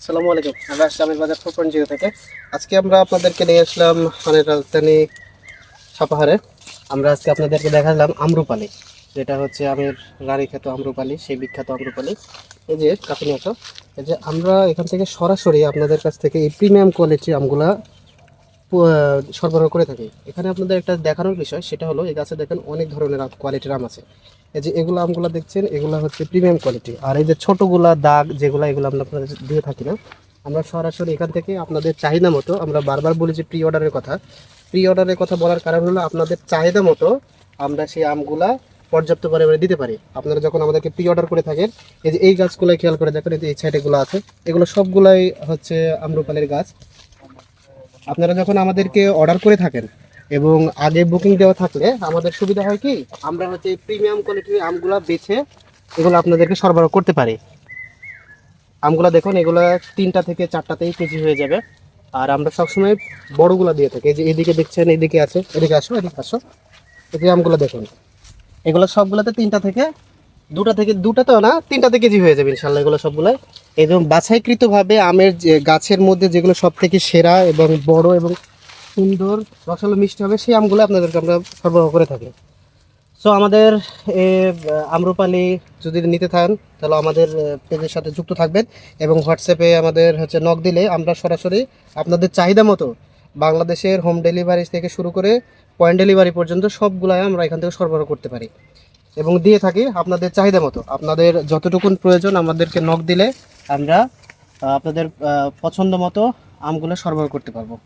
আসসালামু আলাইকুম। আমরা আসছি আমির বাজার 4.0 থেকে। আজকে আমরা আপনাদেরকে নিয়ে আসলাম মানে রাজধানী সাপাহারে। আমরা আজকে আপনাদেরকে দেখালাম আম্রপালি, যেটা হচ্ছে আমের রানীখ্যাত আম্রপালি, সেই বিখ্যাত আম্রপালি। এই যে কাছে আসো, এই যে আমরা এখান থেকে সরাসরি আপনাদের কাছ থেকে এই প্রিমিয়াম কোয়ালিটির আমগুলা সরবরাহ করে থাকি। এখানে আপনাদের একটা দেখানোর বিষয়, সেটা হলো এই গাছে দেখেন অনেক ধরনের কোয়ালিটির আম আছে। এই যে এগুলো আমগুলো দেখছেন, এগুলো হচ্ছে প্রিমিয়াম কোয়ালিটি। আর এই যে ছোটোগুলা দাগ যেগুলো, এগুলো আমরা আপনাদের দিয়ে থাকি না। আমরা সরাসরি এখান থেকে আপনাদের চাহিদা মতো, আমরা বারবার বলি যে প্রি অর্ডারের কথা। প্রি অর্ডারের কথা বলার কারণ হলো আপনাদের চাহিদা মতো আমরা সেই আমগুলা পর্যাপ্ত পরিমাণে দিতে পারি। আপনারা যখন আমাদেরকে প্রি অর্ডার করে থাকেন, এই যে এই গাছগুলোই খেয়াল করে দেখেন, এই যে এই সাইডেগুলো আছে, এগুলো সবগুলাই হচ্ছে আম্রপালির গাছ। আপনারা যখন আমাদেরকে অর্ডার করে থাকেন এবং আগে বুকিং দেওয়া থাকলে আমাদের সুবিধা হয় কি, আমরা হচ্ছে প্রিমিয়াম কোয়ালিটির আমগুলা বেছে এগুলো আপনাদেরকে সরবরাহ করতে পারি। আমগুলা দেখুন, এগুলো 3টা থেকে 4টাতেই কেজি হয়ে যাবে। আর আমরা সবসময় বড়গুলা দিয়ে থাকি। এই যে এদিকে দেখছেন, এদিকে আছে, এদিকে আসো, এদিকে আসো। এই যে আমগুলো দেখুন, এগুলো সবগুলোতে 2টা থেকে 2টাতেও না, 3টাতে কেজি হয়ে যাবে ইনশাল্লাহ এগুলো সবগুলাই। একদম বাছাইকৃতভাবে আমের যে গাছের মধ্যে যেগুলো সব থেকে সেরা এবং বড় এবং সুন্দর রসালো মিষ্টি হবে, সেই আমগুলো আপনাদেরকে আমরা সরবরাহ করে থাকি। সো আমাদের আম্রপালি যদি নিতে চান, তাহলে আমাদের পেজের সাথে যুক্ত থাকবেন এবং হোয়াটসঅ্যাপে আমাদের হচ্ছে নক দিলে আমরা সরাসরি আপনাদের চাহিদা মতো বাংলাদেশের হোম ডেলিভারি থেকে শুরু করে পয়েন্ট ডেলিভারি পর্যন্ত সবগুলাই আমরা এখান থেকে সরবরাহ করতে পারি এবং দিয়ে থাকি আপনাদের চাহিদা মতো। আপনাদের যতটুকুন প্রয়োজন আমাদেরকে নক দিলে আমরা আপনাদের পছন্দ মতো আমগুলো সরবরাহ করতে পারবো।